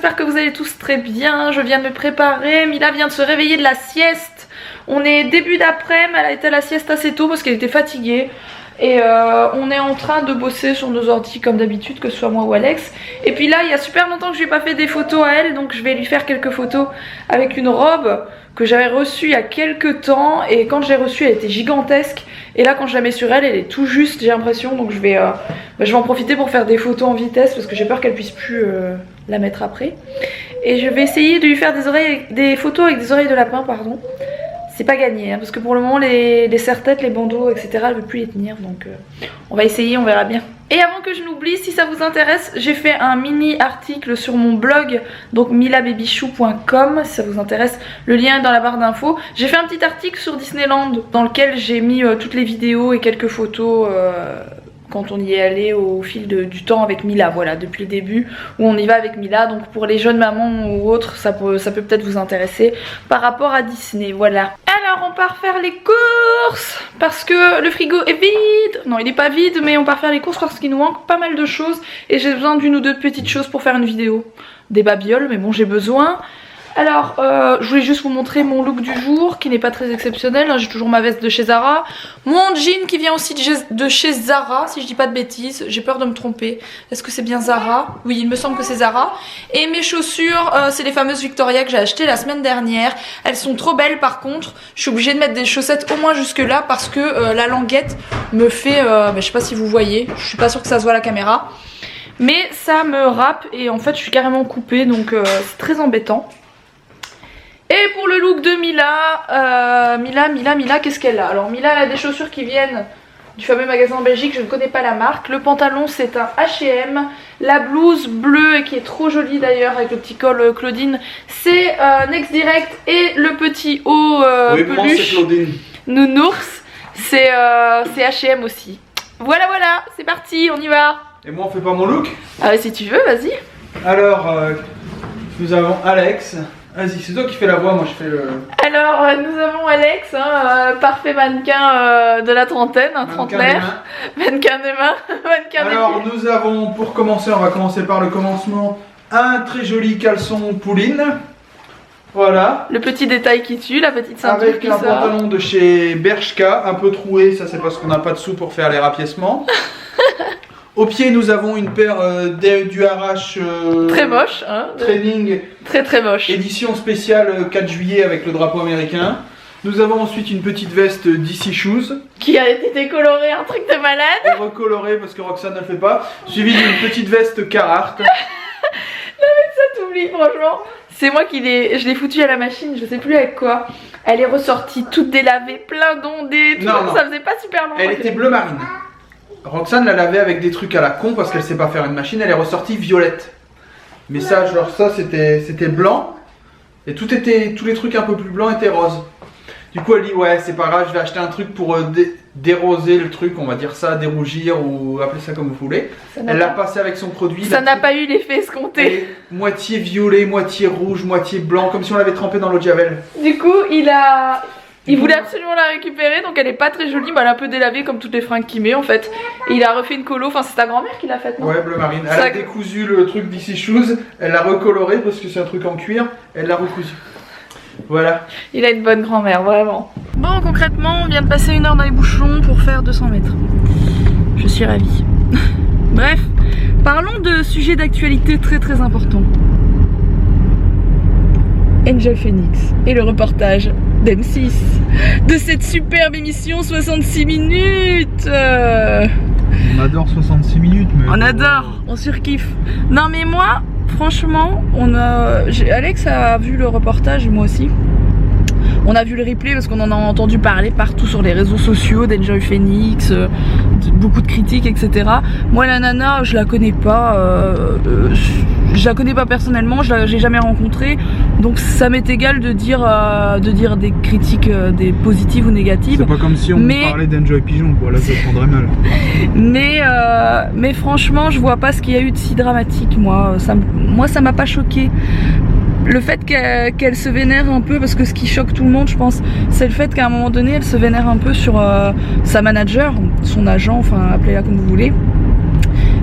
j'espère que vous allez tous très bien. Je viens de me préparer, Mila vient de se réveiller de la sieste. On est début d'après-midi, elle a été à la sieste assez tôt parce qu'elle était fatiguée. Et on est en train de bosser sur nos ordi comme d'habitude, que ce soit moi ou Alex. Et puis là il y a super longtemps que je n'ai pas fait des photos à elle, donc je vais lui faire quelques photos avec une robe que j'avais reçue il y a quelques temps. Et quand je l'ai reçue elle était gigantesque, et là quand je la mets sur elle, elle est tout juste, j'ai l'impression. Donc je vais en profiter pour faire des photos en vitesse parce que j'ai peur qu'elle puisse plus la mettre après. Et je vais essayer de lui faire des photos avec des oreilles de lapin, pardon. C'est pas gagné hein, parce que pour le moment les serre-têtes, les bandeaux etc, elle veut plus les tenir, donc on va essayer, on verra bien. Et avant que je n'oublie, si ça vous intéresse, j'ai fait un mini article sur mon blog, donc milababychou.com, si ça vous intéresse, le lien est dans la barre d'infos. J'ai fait un petit article sur Disneyland dans lequel j'ai mis toutes les vidéos et quelques photos quand on y est allé au fil du temps avec Mila, voilà, depuis le début où on y va avec Mila. Donc pour les jeunes mamans ou autres, ça peut peut-être vous intéresser par rapport à Disney, voilà. Alors on part faire les courses parce que le frigo est vide. Non, il n'est pas vide, mais on part faire les courses parce qu'il nous manque pas mal de choses et j'ai besoin d'une ou deux petites choses pour faire une vidéo. Des babioles, mais bon, j'ai besoin. Alors je voulais juste vous montrer mon look du jour qui n'est pas très exceptionnel, j'ai toujours ma veste de chez Zara, mon jean qui vient aussi de chez Zara si je dis pas de bêtises, j'ai peur de me tromper, est-ce que c'est bien Zara? Oui, il me semble que c'est Zara. Et mes chaussures, c'est les fameuses Victoria que j'ai achetées la semaine dernière, elles sont trop belles. Par contre je suis obligée de mettre des chaussettes au moins jusque là parce que la languette me fait, je sais pas si vous voyez, je suis pas sûre que ça se voit à la caméra, mais ça me râpe et en fait je suis carrément coupée, donc c'est très embêtant. Et pour le look de Mila, Mila, qu'est-ce qu'elle a? Alors Mila, elle a des chaussures qui viennent du fameux magasin en Belgique, je ne connais pas la marque. Le pantalon c'est un H&M. La blouse bleue, et qui est trop jolie d'ailleurs avec le petit col Claudine, c'est Next Direct. Et le petit haut peluche nounours, c'est H&M aussi. Voilà, c'est parti, on y va. Et moi on fait pas mon look? Ah ouais, si tu veux, vas-y. Alors, nous avons Alex. Vas-y, c'est toi qui fais la voix, moi je fais le... Alors, nous avons Alex, parfait mannequin de la trentaine, un trentenaire. Mannequin de main. Alors, nous avons, pour commencer, on va commencer par le commencement, un très joli caleçon Pouline. Voilà. Le petit détail qui tue, la petite ceinture qui sort. Avec un pantalon de chez Bershka, un peu troué, ça c'est parce qu'on n'a pas de sous pour faire les rapiècements. Au pied, nous avons une paire du Arrache très moche, hein, training, très moche. Édition spéciale 4 juillet avec le drapeau américain. Nous avons ensuite une petite veste DC Shoes qui a été décolorée, un truc de malade. Et recolorée parce que Roxane ne le fait pas. Suivi d'une petite veste Carhartt. Non mais ça t'oublie franchement. C'est moi qui je l'ai foutue à la machine, je sais plus avec quoi. Elle est ressortie toute délavée, plein d'ondés, non. Ça faisait pas super longtemps. Elle était bleu marine. Roxane l'a lavée avec des trucs à la con parce qu'elle sait pas faire une machine, elle est ressortie violette. Mais ça, genre ça c'était blanc et tous les trucs un peu plus blancs étaient roses. Du coup elle dit ouais c'est pas grave, je vais acheter un truc pour déroser le truc, on va dire ça, dérougir ou appelez ça comme vous voulez. Elle l'a passé avec son produit. Ça n'a pas eu l'effet escompté. Moitié violet, moitié rouge, moitié blanc, comme si on l'avait trempé dans l'eau de javel. Du coup il voulait absolument la récupérer, donc elle est pas très jolie, mais elle est un peu délavée comme toutes les fringues qu'il met en fait. Et il a refait une colo, enfin c'est ta grand-mère qui l'a faite, non? Ouais, bleu marine. Elle a décousu le truc DC Shoes, elle l'a recoloré parce que c'est un truc en cuir, elle l'a recousu. Voilà. Il a une bonne grand-mère, vraiment. Bon, concrètement, on vient de passer 1 heure dans les bouchons pour faire 200 mètres. Je suis ravie. Bref, parlons de sujets d'actualité très importants. Angel Phoenix et le reportage d'M6 de cette superbe émission 66 minutes. On adore 66 minutes, mais on adore, on surkiffe. Non mais moi, franchement, Alex a vu le reportage et moi aussi. On a vu le replay parce qu'on en a entendu parler partout sur les réseaux sociaux d'Angel Phoenix, beaucoup de critiques, etc. Moi la nana, je la connais pas, personnellement, je l'ai jamais rencontrée, donc ça m'est égal de dire des critiques, des positives ou négatives. C'est pas comme si on parlait d'Enjoy Pigeon, quoi, là ça prendrait mal. Mais franchement, je vois pas ce qu'il y a eu de si dramatique, moi ça m'a pas choqué. Le fait qu'elle se vénère un peu, parce que ce qui choque tout le monde je pense, c'est le fait qu'à un moment donné elle se vénère un peu sur sa manager, son agent, enfin appelez-la comme vous voulez.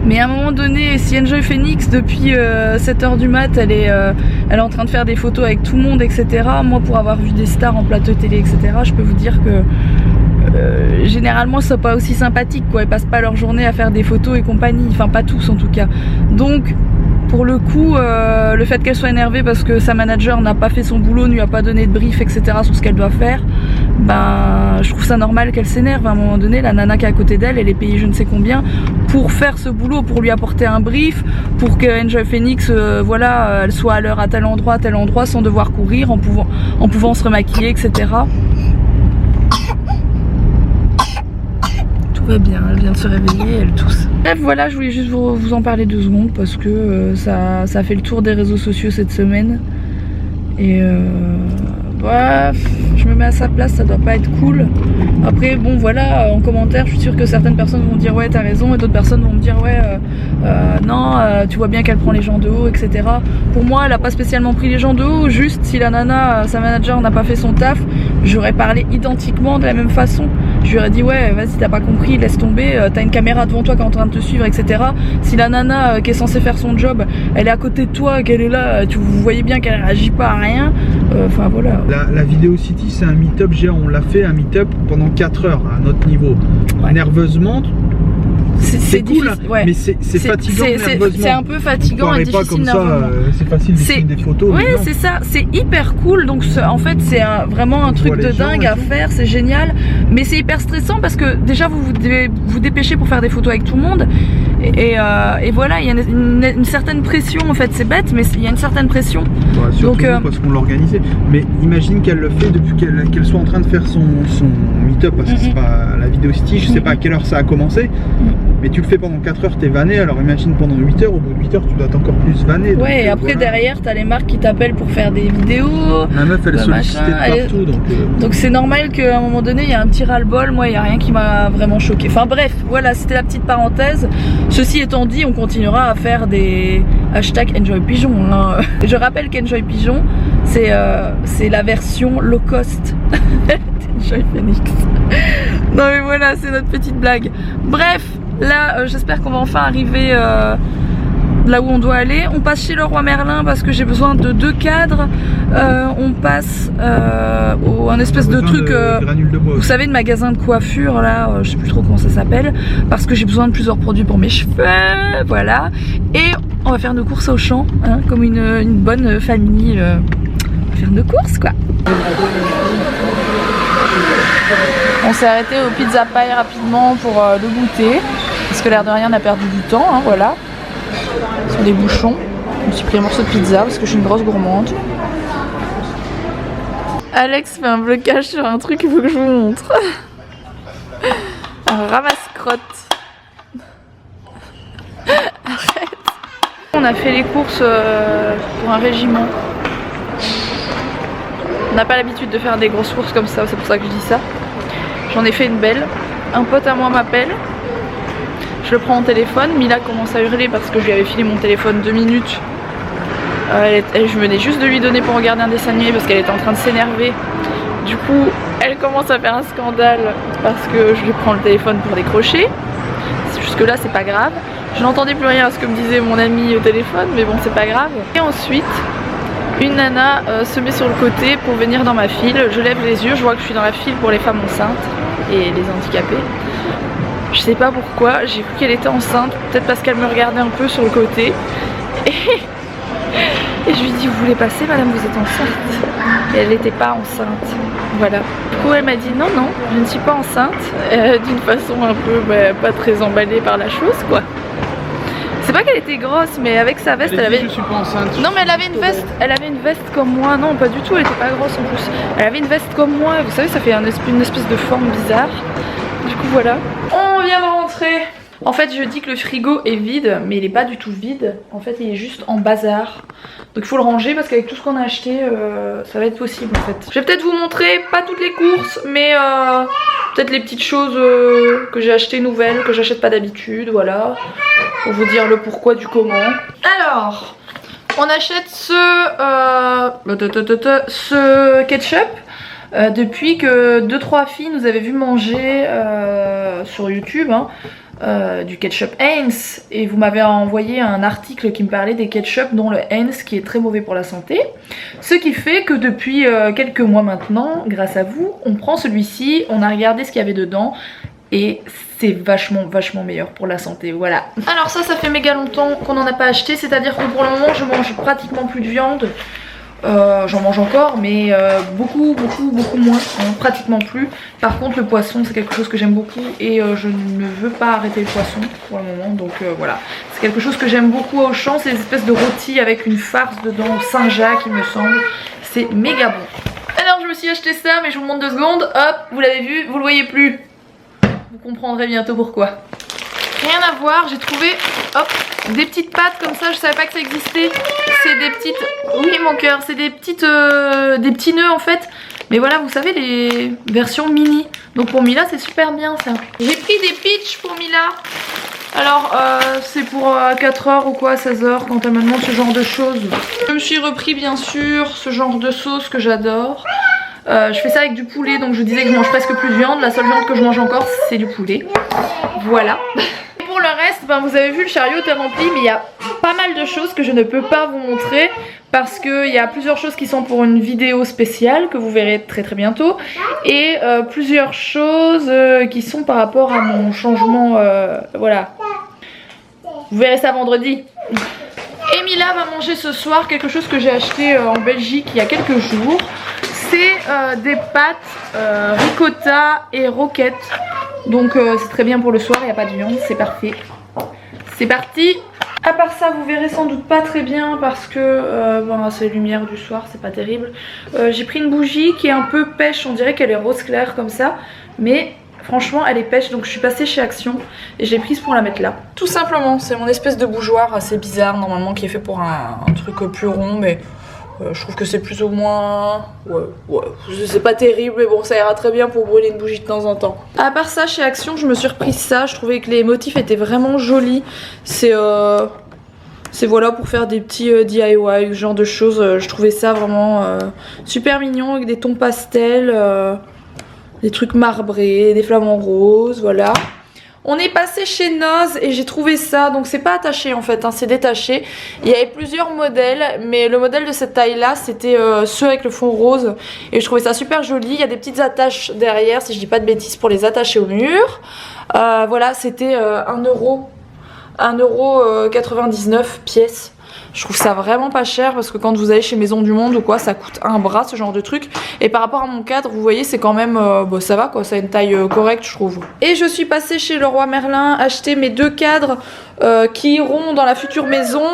Mais à un moment donné, si Enjoy Phoenix depuis 7h du mat, elle est en train de faire des photos avec tout le monde, etc. Moi, pour avoir vu des stars en plateau télé, etc., je peux vous dire que généralement ils sont pas aussi sympathiques quoi, ils passent pas leur journée à faire des photos et compagnie, enfin pas tous en tout cas. Donc pour le coup le fait qu'elle soit énervée parce que sa manager n'a pas fait son boulot, ne lui a pas donné de brief, etc. sur ce qu'elle doit faire, ben je trouve ça normal qu'elle s'énerve. À un moment donné, la nana qui est à côté d'elle, elle est payée je ne sais combien pour faire ce boulot, pour lui apporter un brief, pour que Enjoy Phoenix voilà, elle soit à l'heure à tel endroit sans devoir courir, en pouvant se remaquiller, etc. Tout va bien, elle vient de se réveiller, elle tousse. Bref, voilà, je voulais juste vous en parler 2 secondes parce que ça fait le tour des réseaux sociaux cette semaine. Et ouais, je me mets à sa place, ça doit pas être cool. Après, bon voilà, en commentaire, je suis sûre que certaines personnes vont dire ouais, t'as raison, et d'autres personnes vont me dire ouais, non, tu vois bien qu'elle prend les gens de haut, etc. Pour moi, elle a pas spécialement pris les gens de haut, juste si la nana, sa manager n'a pas fait son taf, j'aurais parlé identiquement de la même façon. Je lui aurais dit ouais, vas-y, t'as pas compris, laisse tomber, t'as une caméra devant toi qui est en train de te suivre, etc. Si la nana qui est censée faire son job, elle est à côté de toi, qu'elle est là, vous voyez bien qu'elle réagit pas à rien, enfin voilà. La Vidéo City, c'est un meet-up géant, on l'a fait un meet-up pendant 4 heures à notre niveau. Ouais. Nerveusement, c'est cool, ouais. Mais c'est fatigant nerveusement. C'est un peu fatigant et difficile nerveusement. C'est facile de filmer des photos. Ouais, c'est ça, c'est hyper cool. Donc en fait, c'est vraiment un truc de dingue à faire, c'est génial. Mais c'est hyper stressant parce que déjà vous devez vous dépêcher pour faire des photos avec tout le monde. Et voilà, il y a une certaine pression en fait, c'est bête, mais il y a une certaine pression. Ouais, surtout parce qu'on l'a organisé. Mais imagine qu'elle le fait depuis qu'elle soit en train de faire son meet-up, parce que c'est pas la Vidéo City, je sais pas à quelle heure ça a commencé. Mais tu le fais pendant 4 heures, t'es vanné, alors imagine pendant 8 heures, au bout de 8 heures, tu dois être encore plus vanné. Ouais, et après voilà. Derrière, t'as les marques qui t'appellent pour faire des vidéos. La meuf, elle est sollicitée de partout. Donc c'est normal qu'à un moment donné, il y a un petit ras-le-bol. Moi, il n'y a rien qui m'a vraiment choqué. Enfin bref, voilà, c'était la petite parenthèse. Ceci étant dit, on continuera à faire des hashtags Enjoy Pigeon. Hein. Je rappelle qu'Enjoy Pigeon, c'est la version low cost d'Enjoy Phoenix. Non mais voilà, c'est notre petite blague. Bref. Là, j'espère qu'on va enfin arriver là où on doit aller. On passe chez Leroy Merlin parce que j'ai besoin de 2 cadres. On passe un espèce de truc, vous savez, de magasin de coiffure là, je sais plus trop comment ça s'appelle, parce que j'ai besoin de plusieurs produits pour mes cheveux, voilà. Et on va faire nos courses au champ, hein, comme une bonne famille. On va faire nos courses quoi. On s'est arrêté au Pizza Pie rapidement pour le goûter. Parce que l'air de rien, on a perdu du temps, hein, voilà. Sur des bouchons. Je me suis pris un morceau de pizza parce que je suis une grosse gourmande. Alex fait un blocage sur un truc, il faut que je vous montre. Un ramasse-crotte. Arrête. On a fait les courses pour un régiment. On n'a pas l'habitude de faire des grosses courses comme ça, c'est pour ça que je dis ça. J'en ai fait une belle. Un pote à moi m'appelle. Je le prends en téléphone. Mila commence à hurler parce que je lui avais filé mon téléphone 2 minutes. Je venais juste de lui donner pour regarder un dessin animé parce qu'elle était en train de s'énerver. Du coup, elle commence à faire un scandale parce que je lui prends le téléphone pour décrocher. Jusque là, c'est pas grave. Je n'entendais plus rien à ce que me disait mon ami au téléphone, mais bon, c'est pas grave. Et ensuite, une nana se met sur le côté pour venir dans ma file. Je lève les yeux, je vois que je suis dans la file pour les femmes enceintes et les handicapés. Je sais pas pourquoi, j'ai cru qu'elle était enceinte, peut-être parce qu'elle me regardait un peu sur le côté. Et je lui dis, vous voulez passer madame, vous êtes enceinte? Et elle n'était pas enceinte, voilà. Du coup elle m'a dit, non, non, je ne suis pas enceinte, d'une façon un peu pas très emballée par la chose quoi. C'est pas qu'elle était grosse, mais avec sa veste, elle avait... Je suis pas enceinte. Non mais elle avait une veste comme moi, non pas du tout, elle était pas grosse en plus. Elle avait une veste comme moi, vous savez ça fait une espèce de forme bizarre. Du coup voilà. On vient de rentrer. En fait je dis que le frigo est vide, mais il est pas du tout vide. En fait il est juste en bazar. Donc il faut le ranger parce qu'avec tout ce qu'on a acheté, ça va être possible en fait. Je vais peut-être vous montrer, pas toutes les courses, mais peut-être les petites choses que j'ai achetées nouvelles, que j'achète pas d'habitude, voilà. Pour vous dire le pourquoi du comment. Alors, on achète ce ketchup. Depuis que 2-3 filles nous avaient vu manger sur YouTube, hein, du ketchup Heinz et vous m'avez envoyé un article qui me parlait des ketchup dont le Heinz qui est très mauvais pour la santé. Ce qui fait que depuis quelques mois maintenant, grâce à vous, on prend celui-ci, on a regardé ce qu'il y avait dedans et c'est vachement meilleur pour la santé, voilà. Alors ça fait méga longtemps qu'on n'en a pas acheté, c'est-à-dire que pour le moment je mange pratiquement plus de viande. J'en mange encore mais beaucoup moins, hein, pratiquement plus. Par contre le poisson c'est quelque chose que j'aime beaucoup et je ne veux pas arrêter le poisson pour le moment, donc voilà. C'est quelque chose que j'aime beaucoup au Auchan, c'est des espèces de rôtis avec une farce dedans, au Saint-Jacques il me semble. C'est méga bon. Alors je me suis acheté ça mais je vous le montre 2 secondes, hop, vous l'avez vu, vous le voyez plus. Vous comprendrez bientôt pourquoi. Rien à voir, j'ai trouvé hop, des petites pâtes comme ça, je savais pas que ça existait. C'est des petites... Oui mon cœur, c'est des petites des petits nœuds en fait. Mais voilà, vous savez les versions mini. Donc pour Mila c'est super bien ça. J'ai pris des pitchs pour Mila. Alors c'est pour 4h ou quoi, 16h quand elle me demande ce genre de choses. Je me suis repris bien sûr ce genre de sauce que j'adore. Je fais ça avec du poulet, donc je disais que je mange presque plus de viande. La seule viande que je mange encore c'est du poulet. Voilà. Pour le reste, ben, vous avez vu le chariot est rempli, mais il y a pas mal de choses que je ne peux pas vous montrer parce qu'il y a plusieurs choses qui sont pour une vidéo spéciale que vous verrez très bientôt et plusieurs choses qui sont par rapport à mon changement, voilà. Vous verrez ça vendredi. Et Mila va manger ce soir quelque chose que j'ai acheté en Belgique il y a quelques jours. C'est des pâtes ricotta et roquette. Donc c'est très bien pour le soir, il n'y a pas de viande, c'est parfait. C'est parti. À part ça, vous verrez sans doute pas très bien parce que bon, c'est les lumières du soir, c'est pas terrible. J'ai pris une bougie qui est un peu pêche, on dirait qu'elle est rose clair comme ça. Mais franchement elle est pêche, donc je suis passée chez Action et je l'ai prise pour la mettre là. Tout simplement, c'est mon espèce de bougeoir assez bizarre normalement qui est fait pour un truc plus rond, mais... je trouve que c'est plus ou moins... Ouais, c'est pas terrible mais bon ça ira très bien pour brûler une bougie de temps en temps. À part ça chez Action je me suis reprise ça, je trouvais que les motifs étaient vraiment jolis. C'est voilà pour faire des petits DIY, ce genre de choses. Je trouvais ça vraiment super mignon avec des tons pastels, des trucs marbrés, des flamants roses, voilà. On est passé chez Noz et j'ai trouvé ça, donc c'est pas attaché en fait, hein, c'est détaché. Il y avait plusieurs modèles, mais le modèle de cette taille là c'était ceux avec le fond rose et je trouvais ça super joli. Il y a des petites attaches derrière, si je dis pas de bêtises, pour les attacher au mur. Voilà, c'était 1,99€ pièce. Je trouve ça vraiment pas cher parce que quand vous allez chez Maison du Monde ou quoi, ça coûte un bras ce genre de truc. Et par rapport à mon cadre, vous voyez, c'est quand même, bon, ça va quoi, ça a une taille correcte je trouve. Et je suis passée chez Leroy Merlin acheter mes 2 cadres qui iront dans la future maison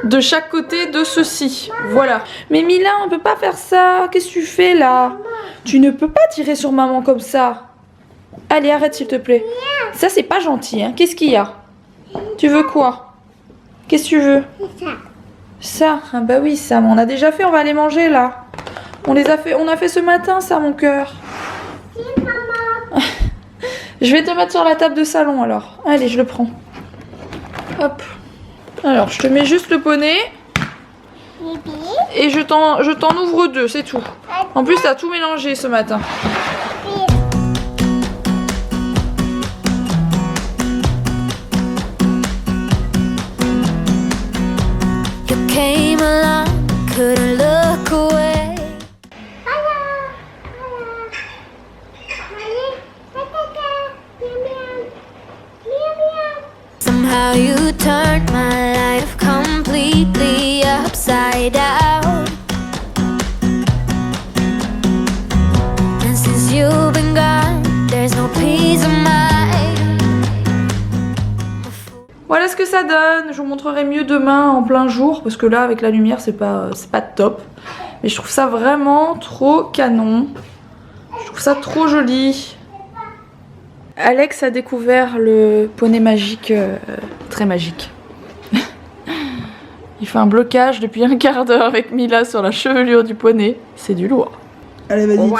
de chaque côté de ceci. Voilà. Mais Mila, on peut pas faire ça. Qu'est-ce que tu fais là? Tu ne peux pas tirer sur maman comme ça. Allez, arrête s'il te plaît. Ça c'est pas gentil, hein. Qu'est-ce qu'il y a? Tu veux quoi? Qu'est-ce que tu veux? Ça, ah bah oui, ça, on a déjà fait, on va aller manger là. On a fait ce matin ça mon cœur. Je vais te mettre sur la table de salon alors. Allez, je le prends. Hop. Alors, je te mets juste le poney. Et je t'en ouvre 2, c'est tout. En plus, t'as tout mélangé ce matin. Came along, couldn't look away. Somehow you turned my life completely upside down. And since you've been gone, there's no peace of mind. Voilà ce que ça donne. Je vous montrerai mieux demain en plein jour parce que là avec la lumière c'est pas top. Mais je trouve ça vraiment trop canon. Je trouve ça trop joli. Alex a découvert le poney magique, très magique. Il fait un blocage depuis un quart d'heure avec Mila sur la chevelure du poney. C'est du lourd. Allez vas-y. Wow.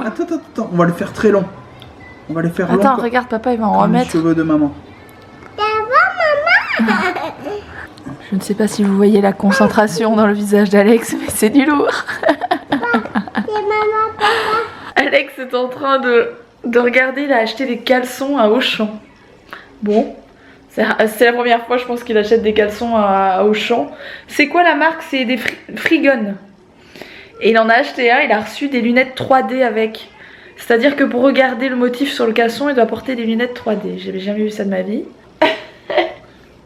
Attends, on va le faire très long. On va les faire long. Attends, regarde, papa, il va en remettre. Les cheveux de maman. Je ne sais pas si vous voyez la concentration dans le visage d'Alex, mais c'est du lourd. Alex est en train de de regarder, il a acheté des caleçons à Auchan. Bon, c'est la première fois je pense qu'il achète des caleçons à Auchan. C'est quoi la marque? C'est des Frigon. Et il en a acheté un, il a reçu des lunettes 3D avec. C'est-à-dire que pour regarder le motif sur le caleçon, il doit porter des lunettes 3D. J'avais jamais vu ça de ma vie.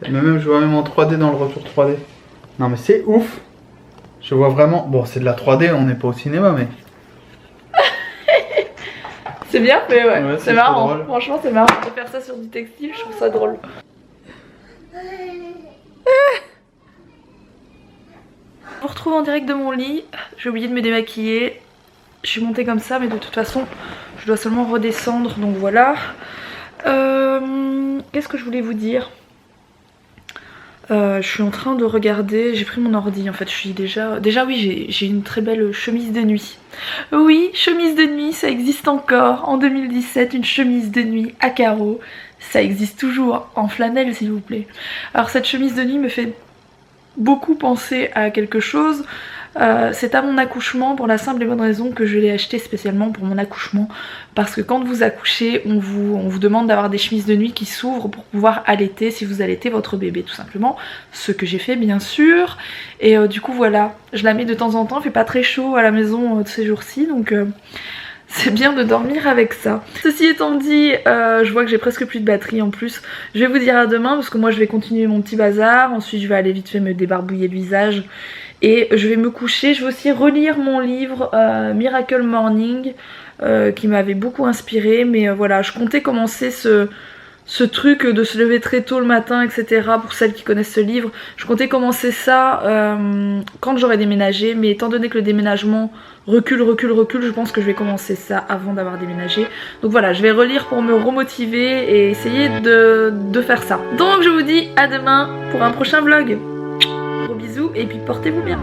Même, je vois même en 3D dans le retour 3D. Non mais c'est ouf. Je vois vraiment... Bon, c'est de la 3D, on n'est pas au cinéma, mais... C'est bien fait, ouais. C'est marrant. Drôle. Franchement, c'est marrant de faire ça sur du textile, je trouve ça drôle. Je vous retrouve en direct de mon lit. J'ai oublié de me démaquiller. Je suis montée comme ça, mais de toute façon, je dois seulement redescendre, donc voilà. Qu'est-ce que je voulais vous dire? Je suis en train de regarder, j'ai pris mon ordi en fait, je suis déjà oui, j'ai une très belle chemise de nuit. Oui, chemise de nuit, ça existe encore. En 2017, une chemise de nuit à carreaux, ça existe toujours, en flanelle s'il vous plaît. Alors cette chemise de nuit me fait beaucoup penser à quelque chose. C'est à mon accouchement, pour la simple et bonne raison que je l'ai acheté spécialement pour mon accouchement, parce que quand vous accouchez, on vous demande d'avoir des chemises de nuit qui s'ouvrent pour pouvoir allaiter, si vous allaitez votre bébé tout simplement, ce que j'ai fait bien sûr. Et du coup voilà, je la mets de temps en temps, il fait pas très chaud à la maison de ces jours-ci, donc c'est bien de dormir avec ça. Ceci étant dit, je vois que j'ai presque plus de batterie en plus. Je vais vous dire à demain parce que moi je vais continuer mon petit bazar. Ensuite je vais aller vite fait me débarbouiller le visage. Et je vais me coucher. Je vais aussi relire mon livre Miracle Morning qui m'avait beaucoup inspiré. Mais voilà, je comptais commencer ce truc de se lever très tôt le matin, etc. Pour celles qui connaissent ce livre. Je comptais commencer ça quand j'aurai déménagé. Mais étant donné que le déménagement recule, je pense que je vais commencer ça avant d'avoir déménagé. Donc voilà, je vais relire pour me remotiver et essayer de faire ça. Donc je vous dis à demain pour un prochain vlog. Gros bisous et puis portez-vous bien.